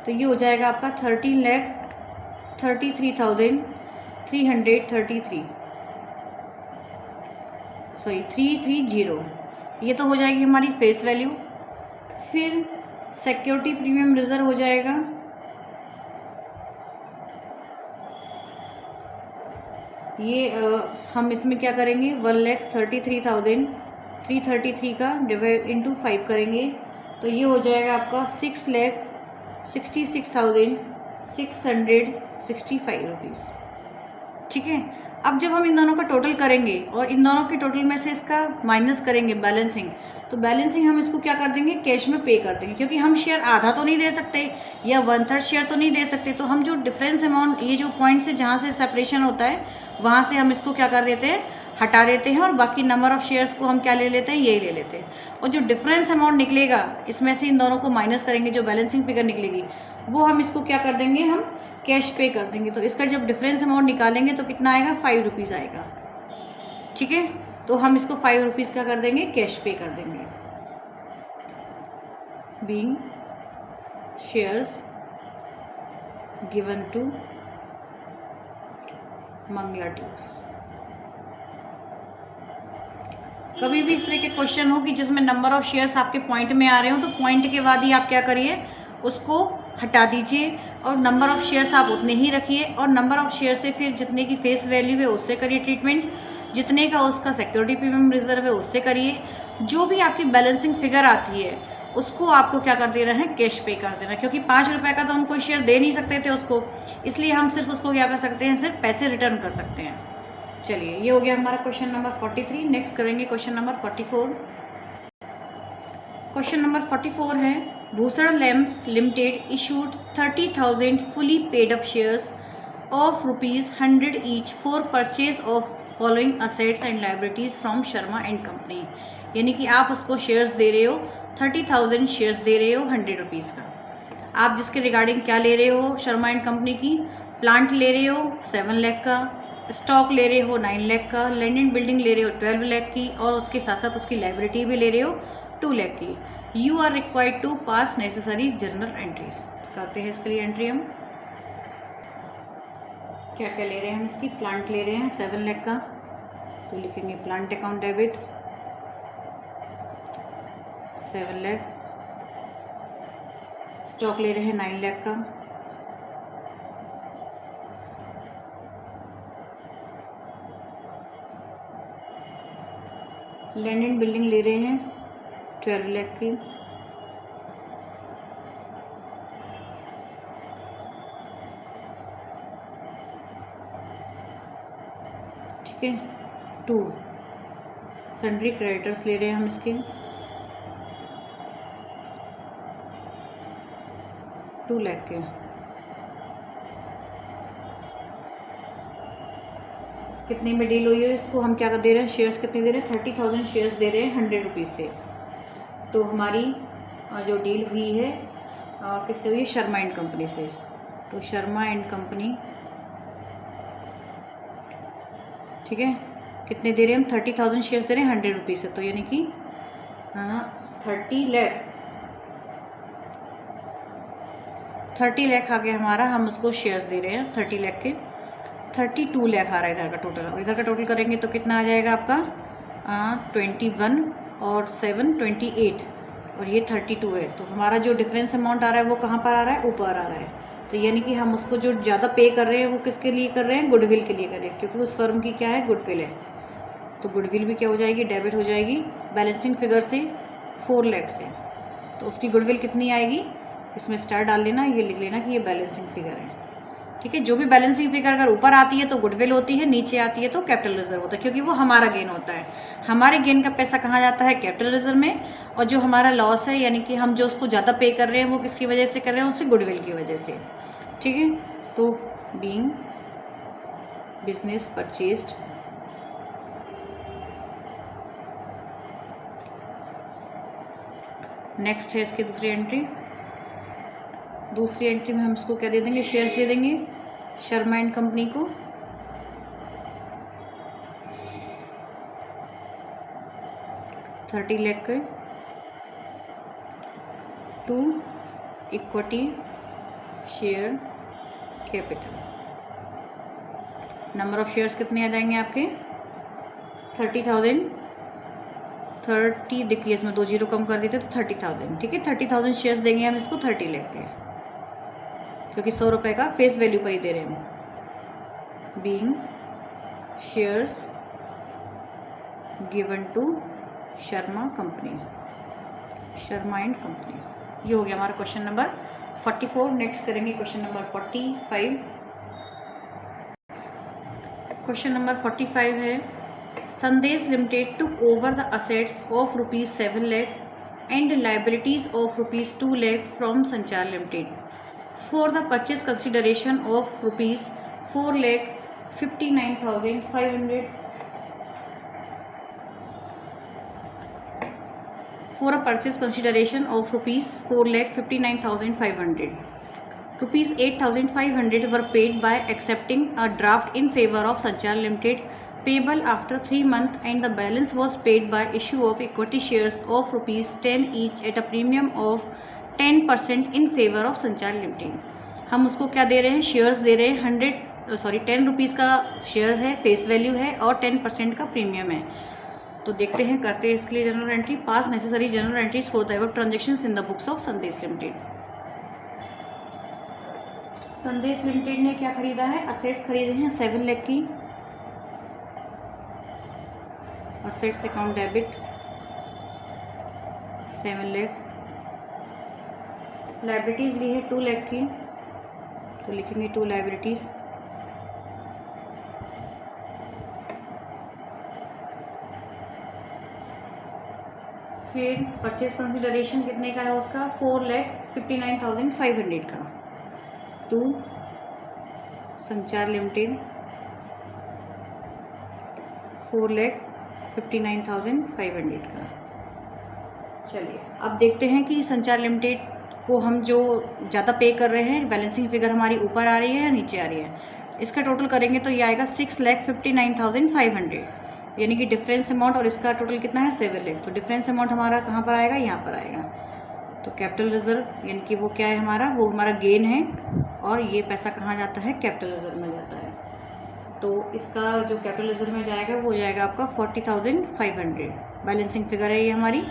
A: तो ये हो जाएगा आपका 13,33,333, सॉरी 330, ये तो हो जाएगी हमारी फेस वैल्यू। फिर सिक्योरिटी प्रीमियम रिजर्व हो जाएगा, ये हम इसमें क्या करेंगे, 1,33,333 का डिवाइड इंटू 5 करेंगे, तो ये हो जाएगा आपका 6,66,665 रुपीज़। ठीक है, अब जब हम इन दोनों का टोटल करेंगे और इन दोनों के टोटल में से इसका माइनस करेंगे बैलेंसिंग, तो बैलेंसिंग हम इसको क्या कर देंगे, कैश में पे कर देंगे। क्योंकि हम शेयर आधा तो नहीं दे सकते या 1/3 शेयर तो नहीं दे सकते, तो हम जो डिफरेंस अमाउंट, ये जो पॉइंट से जहाँ से सेपरेशन होता है वहाँ से हम इसको क्या कर देते हैं, हटा देते हैं, और बाकी नंबर ऑफ शेयर्स को हम क्या ले लेते हैं, ये ले लेते हैं। और जो डिफरेंस अमाउंट निकलेगा इसमें से इन दोनों को माइनस करेंगे, जो बैलेंसिंग फिगर निकलेगी वो हम इसको क्या कर देंगे, हम कैश पे कर देंगे। तो इसका जब डिफरेंस अमाउंट निकालेंगे तो कितना आएगा, 5 रुपीज़ आएगा। ठीक है, तो हम इसको 5 रुपीज़ क्या कर देंगे, कैश पे कर देंगे। Being shares given to Mangala Tubes. कभी भी इस तरह के क्वेश्चन हो कि जिसमें नंबर ऑफ शेयर्स आपके पॉइंट में आ रहे हो, तो पॉइंट के बाद ही आप क्या करिए, उसको हटा दीजिए और नंबर ऑफ शेयर्स आप उतने ही रखिए, और नंबर ऑफ शेयर से फिर जितने की फेस वैल्यू है उससे करिए ट्रीटमेंट, जितने का उसका सिक्योरिटी प्रीमियम रिजर्व है उससे करिए। जो भी आपकी बैलेंसिंग फिगर आती है उसको आपको क्या कर देना है, कैश पे कर देना। क्योंकि 5 रुपये का तो हम कोई शेयर दे नहीं सकते थे उसको, इसलिए हम सिर्फ उसको क्या कर सकते हैं, सिर्फ पैसे रिटर्न कर सकते हैं। चलिए, ये हो गया हमारा क्वेश्चन नंबर 43। नेक्स्ट करेंगे क्वेश्चन नंबर 44। क्वेश्चन नंबर 44 है, Bhushan lamps limited issued 30,000 fully paid up shares of ₹100 each for purchase of following assets and liabilities from Sharma and company. यानी कि आप उसको शेयर्स दे रहे हो, 30,000 शेयर्स दे रहे हो 100 रुपीज़ का। आप जिसके रिगार्डिंग क्या ले रहे हो, शर्मा एंड कंपनी की प्लांट ले रहे हो 7 लाख का, स्टॉक ले रहे हो 9 लाख का, लैंड एंड बिल्डिंग ले रहे हो 12 लाख की, और उसके साथ साथ उसकी लाइबिलिटी भी ले रहे हो 2 लाख की। You are required to pass necessary journal entries. करते हैं इसके लिए एंट्री हम, क्या क्या ले रहे हैं हम, इसकी प्लांट ले रहे हैं 7 लाख का, तो लिखेंगे plant account debit 7 lakh, stock ले रहे हैं 9 लाख का, लैंड एंड बिल्डिंग ले रहे हैं 12 लाख की, ठीक है। 2 सन्ड्री क्रेडिटर्स ले रहे हैं हम इसके 2 लाख के, कितने में डील हुई है, इसको हम क्या दे रहे हैं, शेयर्स कितने दे रहे हैं, 30,000 शेयर्स दे रहे हैं 100 रुपीज़ से। तो हमारी जो डील हुई है किससे हुई है, शर्मा एंड कंपनी से। तो शर्मा एंड कंपनी, ठीक है, कितने दे रहे हैं हम, 30,000 शेयर्स दे रहे हैं 100 रुपीज़ से, तो यानी कि 30 लाख आ गया हमारा, हम उसको शेयर्स दे रहे हैं 30 लाख के। 32 लाख आ रहा है इधर का टोटल, और इधर का टोटल करेंगे तो कितना आ जाएगा आपका 21 और 7 28, और ये 32 है। तो हमारा जो डिफरेंस अमाउंट आ रहा है वो कहाँ पर आ रहा है, ऊपर आ रहा है। तो यानी कि हम उसको जो ज़्यादा पे कर रहे हैं वो किसके लिए कर रहे हैं, गुडविल के लिए कर रहे हैं, क्योंकि उस फर्म की क्या है, गुडविल है। तो गुडविल भी क्या हो जाएगी, डेबिट हो जाएगी बैलेंसिंग फिगर से 4 लाख से। तो उसकी गुडविल कितनी आएगी, इसमें स्टार डाल लेना, ये लिख लेना कि ये बैलेंसिंग फिगर है। ठीक है, जो भी बैलेंसिंग फिगर अगर ऊपर आती है तो गुडविल होती है, नीचे आती है तो कैपिटल रिजर्व होता है, क्योंकि वो हमारा गेन होता है। हमारे गेन का पैसा कहाँ जाता है? कैपिटल रिजर्व में। और जो हमारा लॉस है, यानी कि हम जो उसको ज़्यादा पे कर रहे हैं, वो किसकी वजह से कर रहे हैं? उससे गुडविल की वजह से। ठीक है, तो बीइंग बिजनेस परचेज्ड नेक्स्ट है इसकी दूसरी एंट्री। दूसरी एंट्री में हम इसको क्या दे देंगे? शेयर्स दे देंगे शर्मा एंड कंपनी को। $30 लाख के to equity share capital. Number of shares कितने आ जाएंगे आपके? 30,000। 30 देखिए, इसमें 2 जीरो कम कर देते तो 30,000। ठीक है, 30,000 शेयर्स देंगे हम इसको 30 लाख के, क्योंकि 100 रुपये का फेस वैल्यू पर ही दे रहे हैं हम। Being shares given to Sharma company, Sharma and company. ये हो गया हमारा क्वेश्चन नंबर 44। नेक्स्ट करेंगे क्वेश्चन नंबर 45। क्वेश्चन नंबर 45 है, Sandesh limited took over the assets of ₹7 lakh and liabilities of ₹2 lakh from Sanchar limited for the purchase consideration of ₹4,59,500 for a purchase consideration of ₹4,59,500. ₹8,500 were paid by accepting a draft in favor of Sanchar Limited payable after 3 months, and the balance was paid by issue of equity shares of ₹10 each at a premium of 10% in favor of Sanchar Limited. हम उसको क्या दे रहे हैं? Shares दे रहे हैं। 10 rupees का share है, फेस वैल्यू है, और 10% का प्रीमियम है। तो देखते हैं, करते हैं इसके लिए general entry. Pass necessary general entries for the above transactions in the books of Sandesh limited. संदेश लिमिटेड ने क्या खरीदा है? असेट्स खरीदे हैं 7 लाख की। Assets account debit 7 lakh. Liabilities ली है 2 लाख की, तो लिखेंगे 2 लाइबिलिटीज। फिर परचेज कंसिडरेशन कितने का है उसका? 4,59,500 का टू संचार लिमिटेड। 4,59,500 का। चलिए अब देखते हैं कि संचार लिमिटेड को हम जो ज़्यादा पे कर रहे हैं, बैलेंसिंग फिगर हमारी ऊपर आ रही है या नीचे आ रही है। इसका टोटल करेंगे तो ये आएगा 6,59,500, यानी कि डिफरेंस अमाउंट, और इसका टोटल कितना है? 7 लाख। तो डिफरेंस अमाउंट हमारा कहाँ पर आएगा? यहाँ पर आएगा। तो कैपिटल रिजर्व, यानी कि वो क्या है हमारा? वो हमारा गेन है, और ये पैसा कहाँ जाता है? कैपिटल रिजर्व में जाता है। तो इसका जो कैपिटल रिजर्व में जाएगा वो जाएगा आपका 40,500। बैलेंसिंग फिगर है ये हमारी।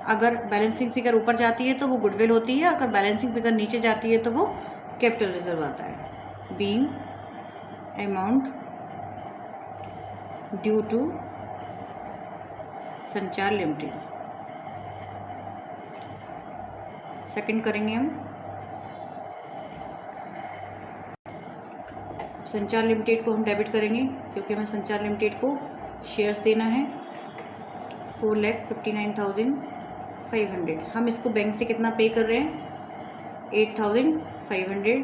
A: अगर बैलेंसिंग फिगर ऊपर जाती है तो वो गुडविल होती है, अगर बैलेंसिंग फिगर नीचे जाती है तो वो कैपिटल रिजर्व आता है। बीइंग अमाउंट ड्यू टू संचार लिमिटेड। सेकंड करेंगे हम। संचार लिमिटेड को हम डेबिट करेंगे, क्योंकि हमें संचार लिमिटेड को शेयर्स देना है 4,59,500। हम इसको बैंक से कितना पे कर रहे हैं? 8,500।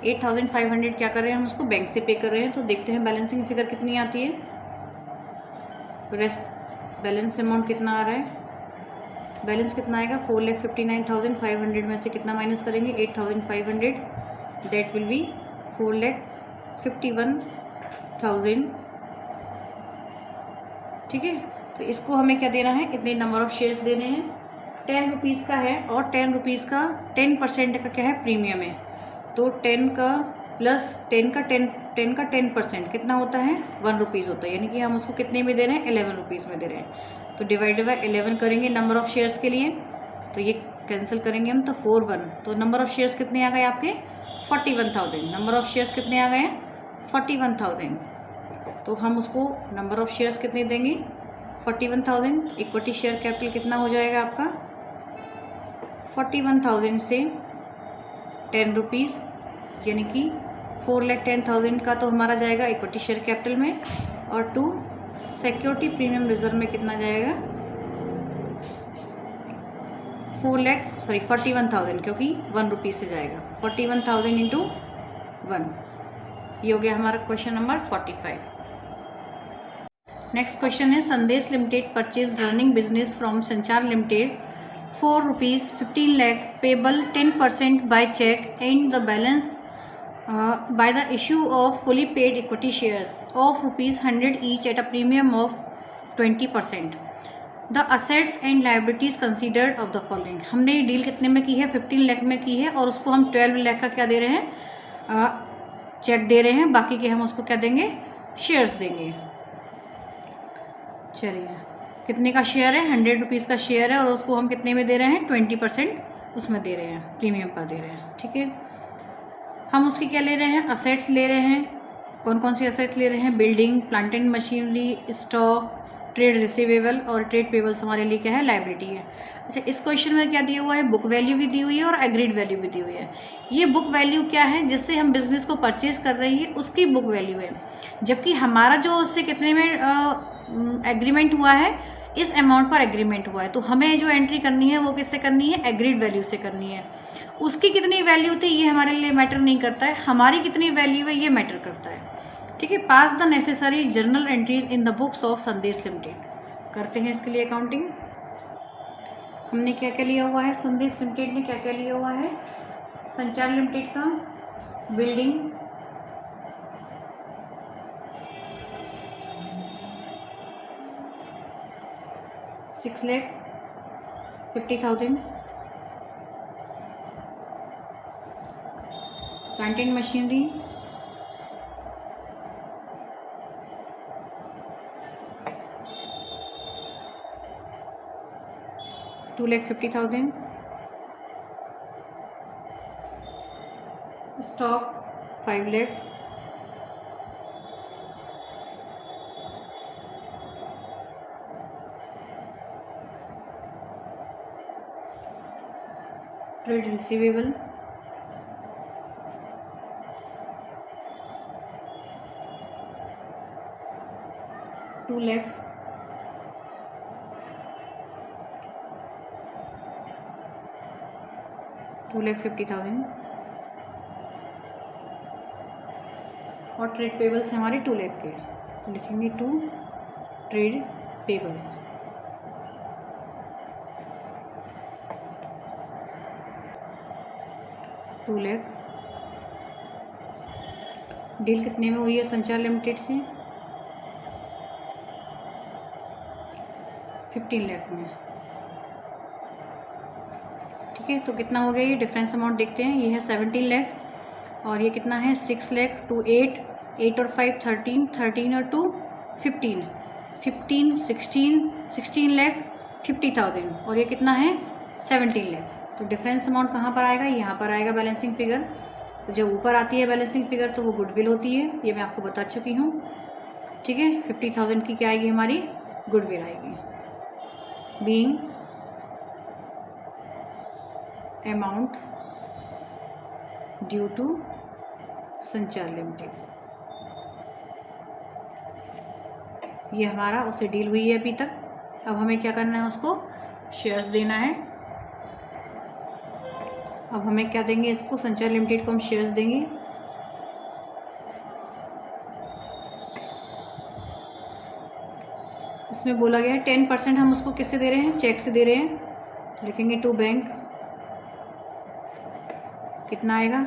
A: 8,500 क्या कर रहे हैं? हम उसको बैंक से पे कर रहे हैं। तो देखते हैं बैलेंसिंग फिगर कितनी आती है। रेस्ट बैलेंस अमाउंट कितना आ रहा है? बैलेंस कितना आएगा? 4,59,500 में से कितना माइनस करेंगे? 8,500। That will be 4,51,000। ठीक है, तो इसको हमें क्या देना है? इतने नंबर ऑफ शेयर्स देने हैं। 10 रुपीज़ का है, और 10 रुपीज़ का 10% का क्या है? प्रीमियम है। तो 10 का प्लस 10 का 10% कितना होता है? 1 रुपीज़ होता है, यानी कि हम उसको कितने में दे रहे हैं? 11 रुपीज़ में दे रहे हैं। तो डिवाइडेड बाय 11 करेंगे नंबर ऑफ़ शेयर्स के लिए, तो ये कैंसिल करेंगे हम, तो 4,1। तो नंबर ऑफ़ शेयर्स कितने आ गए आपके? 41,000। नंबर ऑफ़ शेयर्स कितने आ गए हैं? 41,000। तो हम उसको नंबर ऑफ़ शेयर्स कितने देंगे? 41,000। इक्विटी शेयर कैपिटल कितना हो जाएगा आपका? 41,000 से 10 रुपीज़, यानी कि 4,10,000 का तो हमारा जाएगा इक्विटी शेयर कैपिटल में, और 2 सिक्योरिटी प्रीमियम रिजर्व में कितना जाएगा? 41,000, क्योंकि 1 रुपीज़ से जाएगा। 41,000 इंटू 1, ये हो गया हमारा क्वेश्चन नंबर 45। नेक्स्ट क्वेश्चन है, Sandesh limited purchase running business from Sanchar limited for ₹15 lakh payable 10% by check and the balance by the issue of fully paid equity shares of ₹100 each at a premium of 20%. The assets and liabilities considered of the following. हमने ये deal कितने में की है? 15 लाख में की है, और उसको हम 12 लाख का क्या दे रहे हैं? चेक दे रहे हैं। बाकी के हम उसको क्या देंगे? शेयर्स देंगे। चलिए, कितने का शेयर है? 100 रुपीज़ का शेयर है, और उसको हम कितने में दे रहे हैं? 20% उसमें दे रहे हैं, प्रीमियम पर दे रहे हैं। ठीक है, हम उसकी क्या ले रहे हैं? असेट्स ले रहे हैं। कौन कौन सी असेट्स ले रहे हैं? Building, plant and machinery, stock, trade receivable, और ट्रेड पेबल्स हमारे लिए क्या है? लाइबिलिटी है। अच्छा, इस क्वेश्चन में क्या दिया हुआ है? बुक वैल्यू भी दी हुई है और एग्रीड वैल्यू भी दी हुई है। ये बुक वैल्यू क्या है? जिससे हम बिजनेस को परचेज कर रहे हैं, उसकी बुक वैल्यू है, जबकि हमारा जो उससे कितने में एग्रीमेंट हुआ है, इस अमाउंट पर एग्रीमेंट हुआ है, तो हमें जो एंट्री करनी है वो किससे करनी है? एग्रीड वैल्यू से करनी है। उसकी कितनी वैल्यू थी ये हमारे लिए मैटर नहीं करता है, हमारी कितनी वैल्यू है ये मैटर करता है। ठीक है, pass the necessary journal entries in the books of Sandesh limited. करते हैं इसके लिए अकाउंटिंग। हमने क्या क्या लिया हुआ है? संदेश लिमिटेड ने क्या क्या लिया हुआ है? संचार लिमिटेड का building, $6,50,000, plant and machinery $2,50,000, stock 5 lakh, trade receivable $2 lakh, $2,50,000, और ट्रेड पेबल्स हमारे 2 लाख के, तो लिखेंगे 2 ट्रेड पेबल्स। $2 लाख। डील कितने में हुई है संचार लिमिटेड से? 15 लाख में। ठीक है, तो कितना हो गया ये? डिफरेंस अमाउंट देखते हैं। ये है 17 लाख, और ये कितना है? 6 लाख, 2 8, 8 और 5 13, 13 और 2 15, 15 16, 16 लाख 50,000, और ये कितना है? 17 लाख। तो डिफरेंस अमाउंट कहाँ पर आएगा? यहाँ पर आएगा बैलेंसिंग फिगर। तो जब ऊपर आती है बैलेंसिंग फिगर तो वो गुडविल होती है, ये मैं आपको बता चुकी हूँ। ठीक है, 50,000 की क्या आएगी? हमारी गुडविल आएगी। बीइंग अमाउंट ड्यू टू संचार लिमिटेड, ये हमारा उससे डील हुई है अभी तक। अब हमें क्या करना है? उसको शेयर्स देना है। अब हमें क्या देंगे? इसको संचार लिमिटेड को हम शेयर्स देंगे। इसमें बोला गया है 10% हम उसको किससे दे रहे हैं? चेक से दे रहे हैं, तो लिखेंगे टू बैंक। कितना आएगा?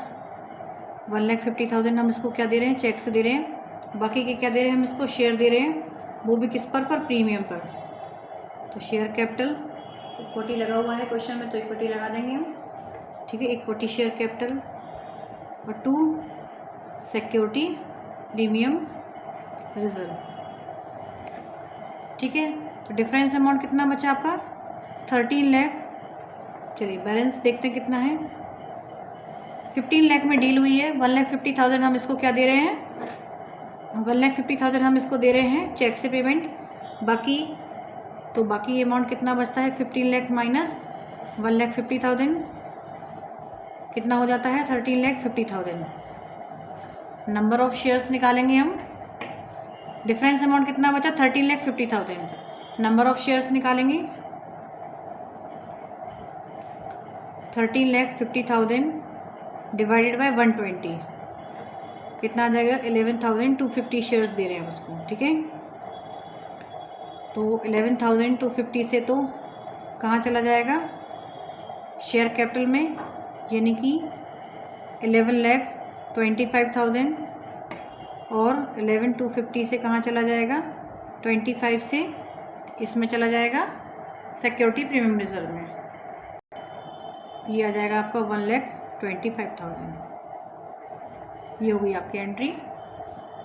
A: 1,50,000 हम इसको क्या दे रहे हैं? चेक से दे रहे हैं। बाकी के क्या दे रहे हैं? हम इसको शेयर दे रहे हैं, वो भी किस पर? प्रीमियम पर। तो शेयर कैपिटल, इक्विटी लगा हुआ है क्वेश्चन में, तो इक्विटी लगा देंगे हम। ठीक है, इक्विटी शेयर कैपिटल, और 2 सिक्योरिटी प्रीमियम रिजर्व। ठीक है, तो डिफरेंस अमाउंट कितना बचा आपका? 13 लाख। चलिए बैलेंस देखते हैं कितना है। 15 लाख में डील हुई है, 1,50,000 हम इसको क्या दे रहे हैं? 1,50,000 हम इसको दे रहे हैं चेक से पेमेंट। बाकी तो बाकी अमाउंट कितना बचता है, 15 लाख माइनस 1,50,000 कितना हो जाता है, 13,50,000। नंबर ऑफ शेयर्स निकालेंगे हम, डिफरेंस अमाउंट कितना बचा, 13,50,000। नंबर ऑफ शेयर्स निकालेंगे, 13,50,000 डिवाइडेड बाय 120 कितना आ जाएगा, 11,250 शेयर्स दे रहे हैं उसको, ठीक है। तो 11,250 से तो कहाँ चला जाएगा, शेयर कैपिटल में, यानी कि 11,25,000 और 11,250 से कहाँ चला जाएगा, 25 से इसमें चला जाएगा सिक्योरिटी प्रीमियम रिजर्व में, ये आ जाएगा आपका 1,25,000। ये हो गई आपकी एंट्री।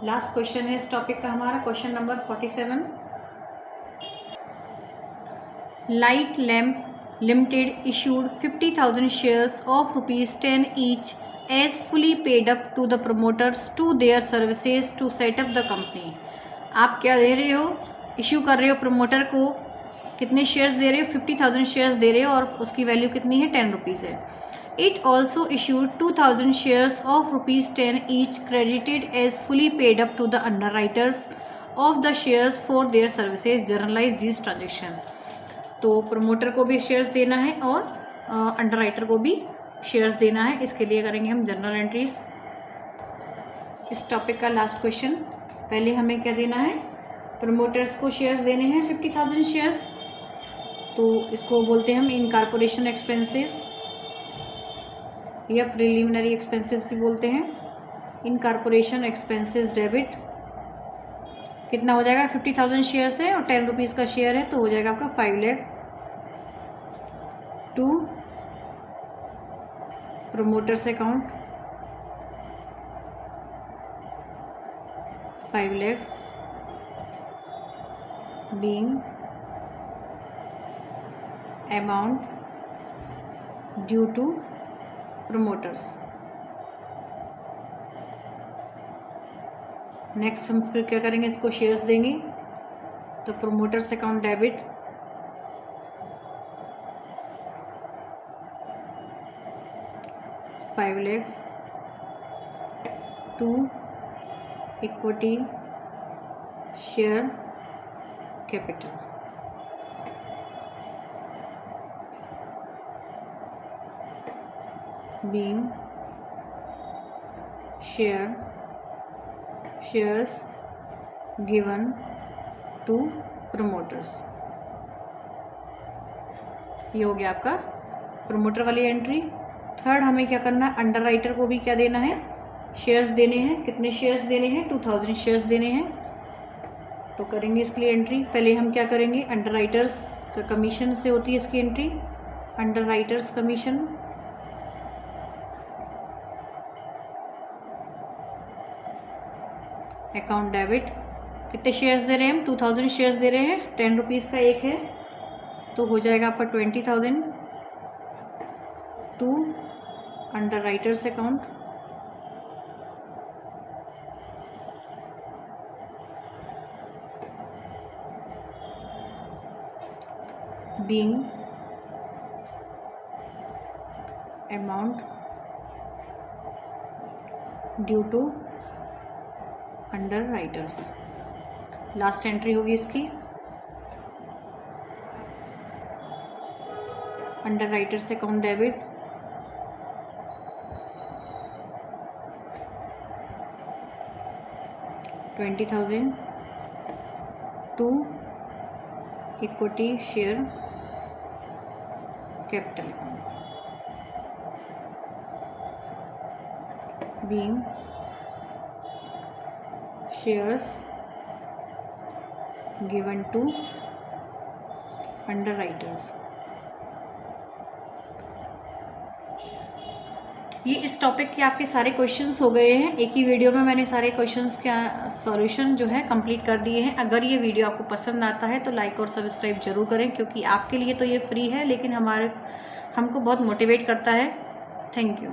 A: लास्ट क्वेश्चन है इस टॉपिक का हमारा, question number 47। Light lamp limited issued 50,000 shares of ₹10 each as fully paid up to the promoters to their services to set up the company। आप क्या दे रहे हो, इशू कर रहे हो प्रमोटर को, कितने शेयर्स दे रहे हो, 50,000 शेयर्स दे रहे हो और उसकी वैल्यू कितनी है, 10 रुपीज़ है। It also issued 2,000 shares of ₹10 each credited as fully paid up to the underwriters of the shares for their services journalize these transactions। तो प्रमोटर को भी शेयर्स देना है और अंडरराइटर को भी शेयर्स देना है, इसके लिए करेंगे हम जर्नल एंट्रीज। इस टॉपिक का लास्ट क्वेश्चन, पहले हमें क्या देना है, प्रमोटर्स को शेयर्स देने हैं 50,000 शेयर्स, तो इसको बोलते हैं हम इनकॉर्पोरेशन एक्सपेंसेस या प्रिलिमिनरी एक्सपेंसेस भी बोलते हैं। इनकॉर्पोरेशन एक्सपेंसेस डेबिट कितना हो जाएगा, 50,000 शेयर्स है और 10 रुपीज़ का शेयर है, तो हो जाएगा आपका 5 lakh to promoters account, 5 lakh being amount due to promoters. Next हम फिर क्या करेंगे, इसको शेयर्स देंगे, तो promoters account debit $5 lakh to equity share capital, being shares given to promoters। ये हो गया आपका प्रमोटर वाली एंट्री। थर्ड हमें क्या करना है, अंडरराइटर को भी क्या देना है, शेयर्स देने हैं। कितने शेयर्स देने हैं, 2,000 शेयर्स देने हैं, तो करेंगे इसके लिए एंट्री। पहले हम क्या करेंगे, अंडरराइटर्स का कमीशन से होती है इसकी entry, underwriters commission account debit. कितने शेयर्स दे रहे हैं हम, 2,000 शेयर्स दे रहे हैं, 10 रुपीज़ का एक है, तो हो जाएगा आपका 20,000 to underwriters account, being amount due to underwriters. Last entry होगी इसकी, underwriters account debit $20,000 to equity share capital account, being shares given to underwriters। ये इस टॉपिक के आपके सारे क्वेश्चंस हो गए हैं। एक ही वीडियो में मैंने सारे क्वेश्चंस का सॉल्यूशन जो है कंप्लीट कर दिए हैं। अगर ये वीडियो आपको पसंद आता है तो लाइक और सब्सक्राइब जरूर करें, क्योंकि आपके लिए तो ये फ्री है, लेकिन हमको बहुत मोटिवेट करता है। Thank you.